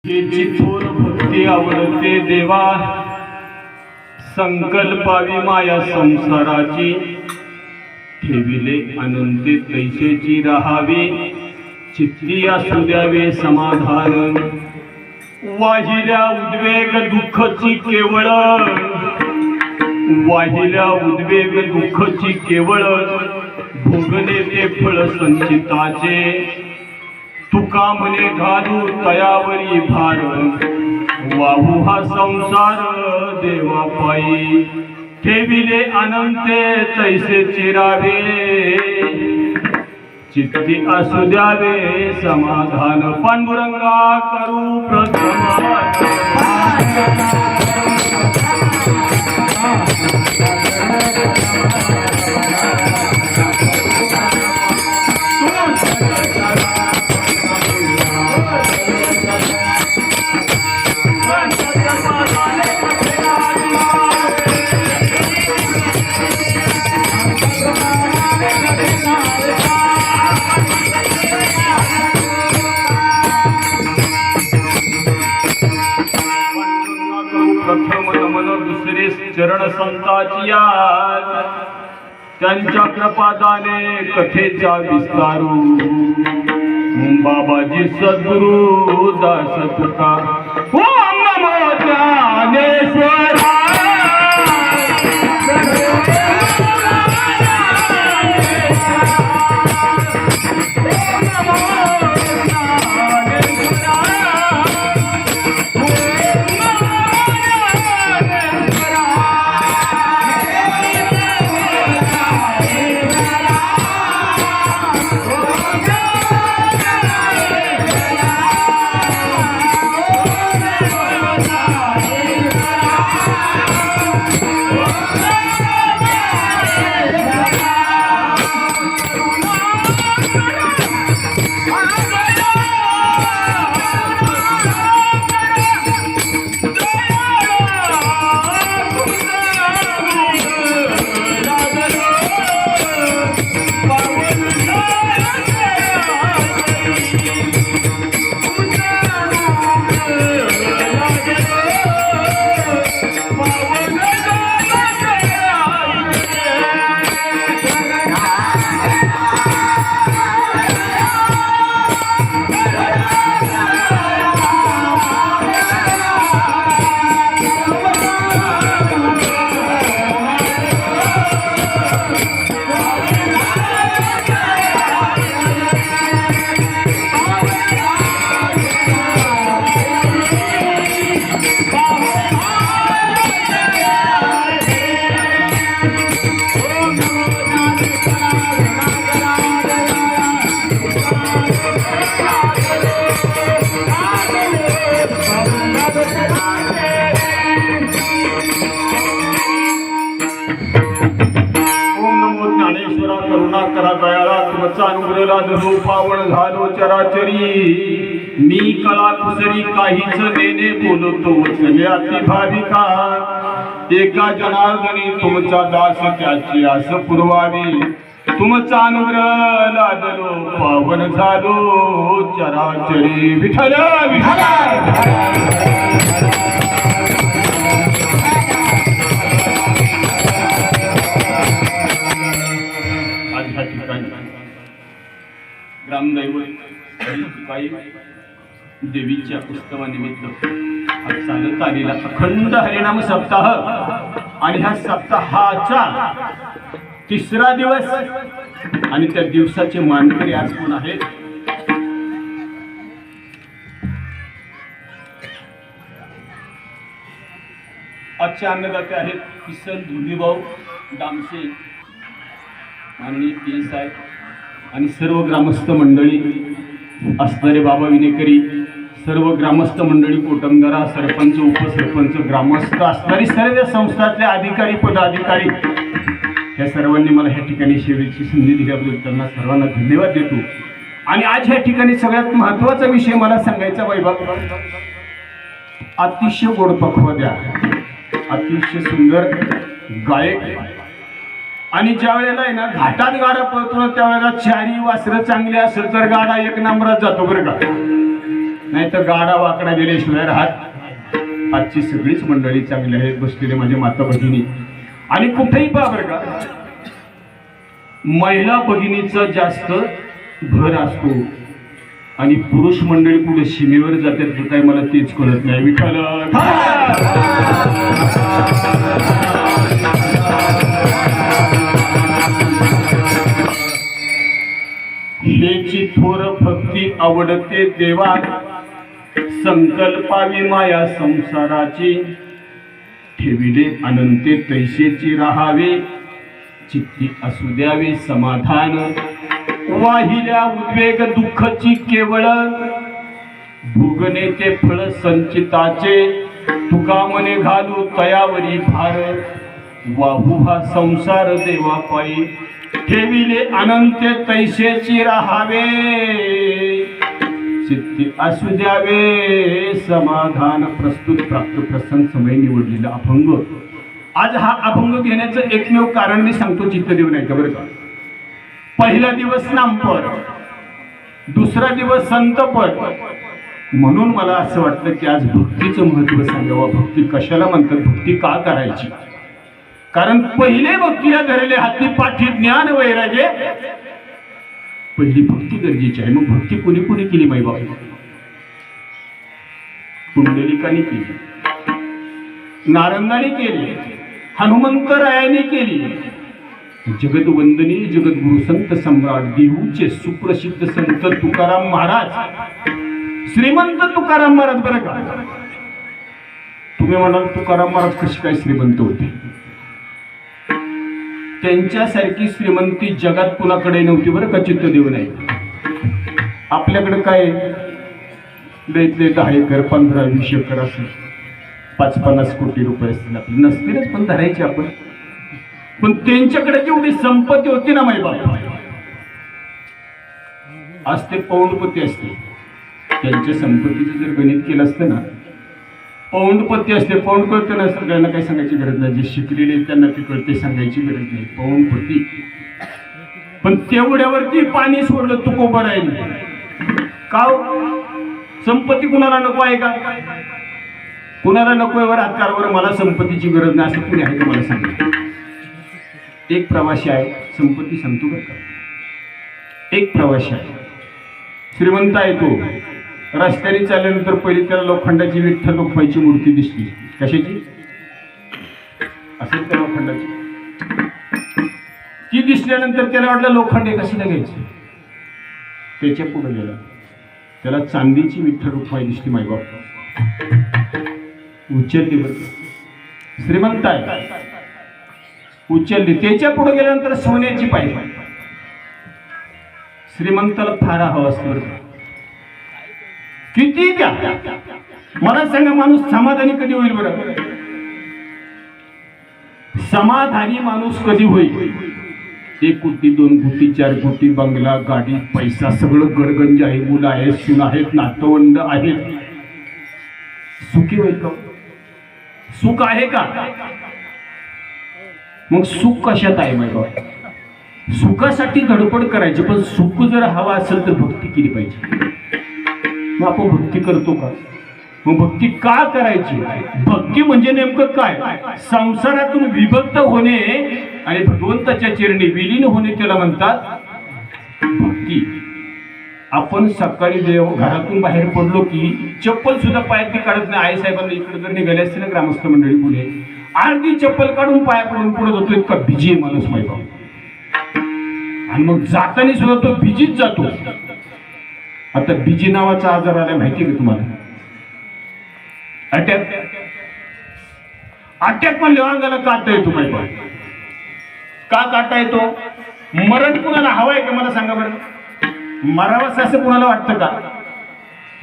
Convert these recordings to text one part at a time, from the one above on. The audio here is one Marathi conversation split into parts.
हेची थोर भक्ती आवडते देवा, संकल्पावी माया संसाराची, ठेविले अनंते तैसेची राहावी, चित्ती असू द्यावे समाधान. वाहिल्या उद्वेग दुःखची केवळ, वाहिल्या उद्वेग दुःखची केवळ, भोगणे ते फळ संचिताचे. तुका म्हणे घालू तयावरी भार, वाहू हा संसार देवा पायी. ठेविले अनंते तैसे चिरावे, चित्ती असू द्यावे समाधान. पांडुरंगा करू प्रथम चरण संताची याद, त्यांच्या कृपादाने कथेचा विस्तारू. बाबाजी सद्गुरु दास तुका, ओम नमो ज्ञानेश्वरा. करुणा करा दयाळा, तुमचा अनुग्रह लादलो पावन झालो चराचरी. मी कळा कुसरी काहीच नेने बोलतो वचने अति भाविका. एका जनार्दनी तुमचा दास त्याची आस पुरवावी. तुमचा अनुग्रह लादलो पावन झालो चराचरी. विठ्ठल विठ्ठल. ग्रामदैवत देवीच्या उत्सवानिमित्त हा चालत आलेला अखंड हरिनाम सप्ताह, आणि ह्या सप्ताहाचा तिसरा दिवस, आणि त्या दिवसाचे मानकरी आज कोण आहेत? आजचे अन्नदाते आहेत किसन धुलीभाऊ दामसे, माननीय पी साहेब, आणि सर्व ग्रामस्थ मंडळी असणारे बाबा विनेकरी, सर्व ग्रामस्थ मंडळी, कुटुंबदारा, सरपंच, उपसरपंच, ग्रामस्थ असणारी सर्व संस्थातले अधिकारी, पदाधिकारी, ह्या सर्वांनी मला ह्या ठिकाणी सेवेची संधी दिल्याबद्दल त्यांना सर्वांना धन्यवाद देतो. आणि आज ह्या ठिकाणी सगळ्यात महत्त्वाचा विषय मला सांगायचा वैभव, अतिशय गोड पखवाद्या, अतिशय सुंदर गायक, आणि ज्या वेळेला आहे ना घाटात गाडा पळतो त्यावेळेला चारी वासरं चांगली असेल तर गाडा एक नंबरात जातो बरं का. नाही तर गाडा वाकडा गेल्याशिवाय राहत. आजची सगळीच मंडळी चांगली आहेत बसलेले माझे माता भगिनी. आणि कुठेही पहा बरं का, महिला भगिनीचा जास्त भर असतो आणि पुरुष मंडळी कुठे सीमेवर जातात तर काय मला तेच कळत नाही. विठ्ठल हेची थोर भक्ती आवडते देवा, संकल्पावी माया संसाराची, ठेविले अनंते तैसेची राहावे, चित्ती असू द्यावे समाधान, वाहिल्या उद्वेग दुःखची केवळ, भोगणे ते फळ संचिताचे, तुका मने घालू तयावरी भार, वाहू हा संसार देवा पायी, ठेविले अनंते तैसेची राहावे, चित्ती असू द्यावे समाधान. प्रस्तुत प्राप्त प्रसंग समय निवडलेला अभंग. आज हा अभंग घेण्याचं एकमेव कारण मी सांगतो चित्तदेव नाही का बरं का. पहिला दिवस नामपद, दुसरा दिवस संतपद. म्हणून मला असं वाटतं की आज भक्तीचं महत्व सांगावं. भक्ती कशाला म्हणतात, भक्ती का करायची. कारण पहिले भक्तीला धरले हाती पाठी ज्ञान वैराग्य, पहिली भक्ती गरजेची आहे. मग भक्ती कुणी कुणी केली माई बाबा. पुंडलिकाने केली, नारंगाने केली, हनुमंतरायाने केली, जगदवंदनीय जगद्गुरु संत सम्राट देहूचे सुप्रसिद्ध संत तुकाराम महाराज, श्रीमंत तुकाराम महाराज बरं का. तुम्ही म्हणाल तुकाराम महाराज कशी काय श्रीमंत होते. त्यांच्यासारखी श्रीमंती जगात कुणाकडे नव्हती बरं का. चित्तदेव नाही. आपल्याकडे काय लईतले 10 एकर 15-20 एकर असेल, 5-50 कोटी रुपये असतील आपले, नसतीलच पण धरायचे आपण. पण त्यांच्याकडे जेवढी संपत्ती होती ना माई बाप, आज ते पौंडपती असते. त्यांच्या संपत्तीचं जर गणित केलं असतं ना, पौंडपती असते. पौंड कळतं ना, सगळ्यांना काही सांगायची गरज नाही. जे शिकलेले त्यांना ते कळते, सांगायची गरज नाही. पौंडपती. पण तेवढ्यावरती पाणी सोडलं तुकोबा राहिली का. संपत्ती कुणाला नको आहे का. कुणाला नको आहे वर हातकारवर, मला संपत्तीची गरज नाही असं कुणी आहे का मला सांगा. एक प्रवासी आहे, संपत्ती सांगतो बरं का. एक प्रवासी आहे, श्रीमंत आहे तो. रस्त्याने चालल्यानंतर पहिली त्याला लोखंडाची विठ्ठल रुक्माईची मूर्ती दिसली. कशाची असेल त्या लोखंडाची. ती दिसल्यानंतर त्याला वाटलं लोखंड हे कशाला घ्यायचं. त्याच्या पुढे गेला, त्याला चांदीची विठ्ठल रुक्माई दिसली. माई बाप उचलली बरं. श्रीमंत आहे, उचलली. त्याच्या पुढे गेल्यानंतर सोन्याची पाहिजे. श्रीमंताला फार हवा असतो बरं. किती द्या मला सांगा, माणूस समाधानी कधी होईल बरं. समाधानी माणूस कधी होईल. 1 कोटी 2 कोटी 4 कोटी बंगला गाडी पैसा सगळं गडगंज आहे, मुलं आहेत, सून आहेत, नातवंड आहेत, सुखी होईल का. सुख आहे का. मग सुख कशात आहे माहिती. सुखासाठी धडपड करायची, पण सुख जर हवा असेल तर भक्ती केली पाहिजे. मग आपण भक्ती करतो का. मग भक्ती का करायची. भक्ती म्हणजे नेमकं काय. संसारातून विभक्त होणे आणि भगवंताच्या चरणी विलीन होणे, त्याला म्हणतात भक्ती. आपण सकाळी घरातून बाहेर पडलो की चप्पल सुद्धा पायातली काढत नाही. आई साहेबांना इकडे जर निघाले असते ना ग्रामस्थ मंडळी पुढे, अर्धी चप्पल काढून पाया पडून पुढे जातो. इतका बिजी माणूस माहिती. आणि मग जाताना सुद्धा तो बिजीच जातो. आता बिजी नावाचा आजार आला माहिती का तुम्हाला. अटॅक. अटॅक पण अंगाला काटा येतो माहिती. का काटा येतो. मरण कुणाला हवं आहे का मला सांगा बरं. मरावंसं असं कुणाला वाटतं का.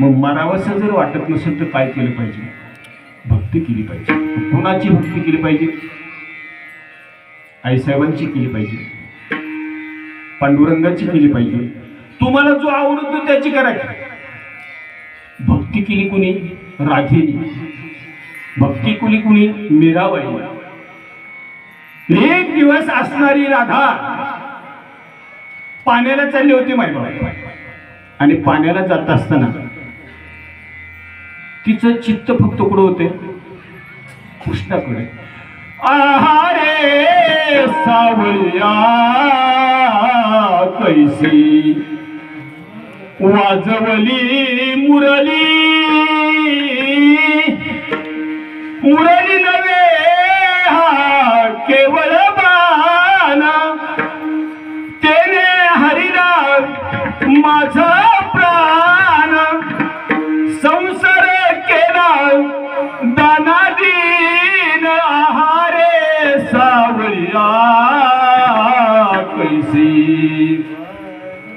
मग मरावंसं जर वाटत नसेल तर काय केलं पाहिजे. भक्ती केली पाहिजे. कुणाची भक्ती केली पाहिजे. आईसाहेबांची केली पाहिजे, पांडुरंगाची केली पाहिजे. तुम्हाला जो आवडतो त्याची करायची. भक्ती केली कुणी. राधेनी. भक्ती केली कुणी. मीराबाई. एक दिवस असणारी राधा पाण्याला चालली होती माहिती. आणि पाण्याला जात असताना तिचं चित्त फक्त कुठं होते, कृष्णाकडे. आहारे सावळ्या कैसी वाजवली मुरली, मुरली नव्हे हा केवळ बाण, तेने हरिला माझा प्राण, संसार केला दानादीन. आहारे सावळ्या कैसी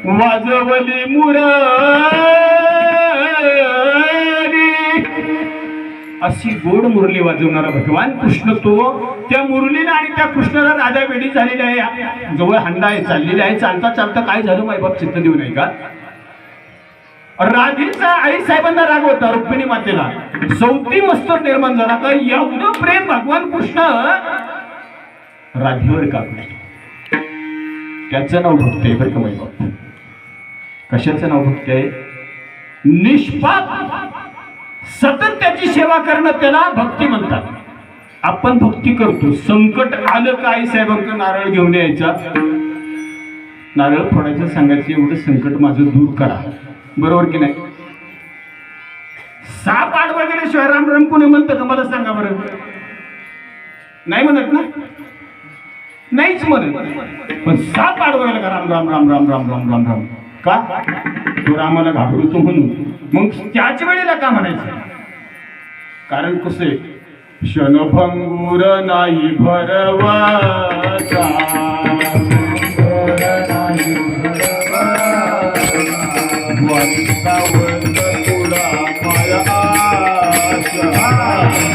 वाजवली मुरली, अशी गोड मुरली वाजवणारा भगवान कृष्ण तो. त्या मुरलीला आणि त्या कृष्णाला राधा वेडी झालेली आहे, जवळ हंडा आहे, चाललेली आहे. चालता चालता काय झालं मायबाप चित्त देऊ नाही का, राधेचा आई साहेबांना राग होता, रुक्मिणी मातेला सौती मस्तक निर्माण झाला का एवढं प्रेम भगवान कृष्ण राधेवर का. त्याचं नाव भक्ती आहे बरं का मायबाप. कशाचं नाव भक्ती आहे, निष्पाप सतत त्याची सेवा करणं त्याला भक्ती म्हणतात. आपण भक्ती करतो, संकट आलं का आई साहेबांकडे नारळ घेऊन यायचा, नारळ फोडायचं, सांगायचं एवढं संकट माझं दूर करा, बरोबर की नाही. साप आडवा गेल्याशिवाय राम राम कोणी म्हणतं का मला सांगा बरं, नाही म्हणत ना, नाहीच म्हणत. पण साप आडवा गेला का राम राम राम राम राम राम राम राम का, तो रामाला घाबरतो म्हणून. मग त्याच वेळेला का म्हणायचं, कारण कसं आहे, क्षणभंगुर नाही भरवसा, वंशावंत तुला माया आशा.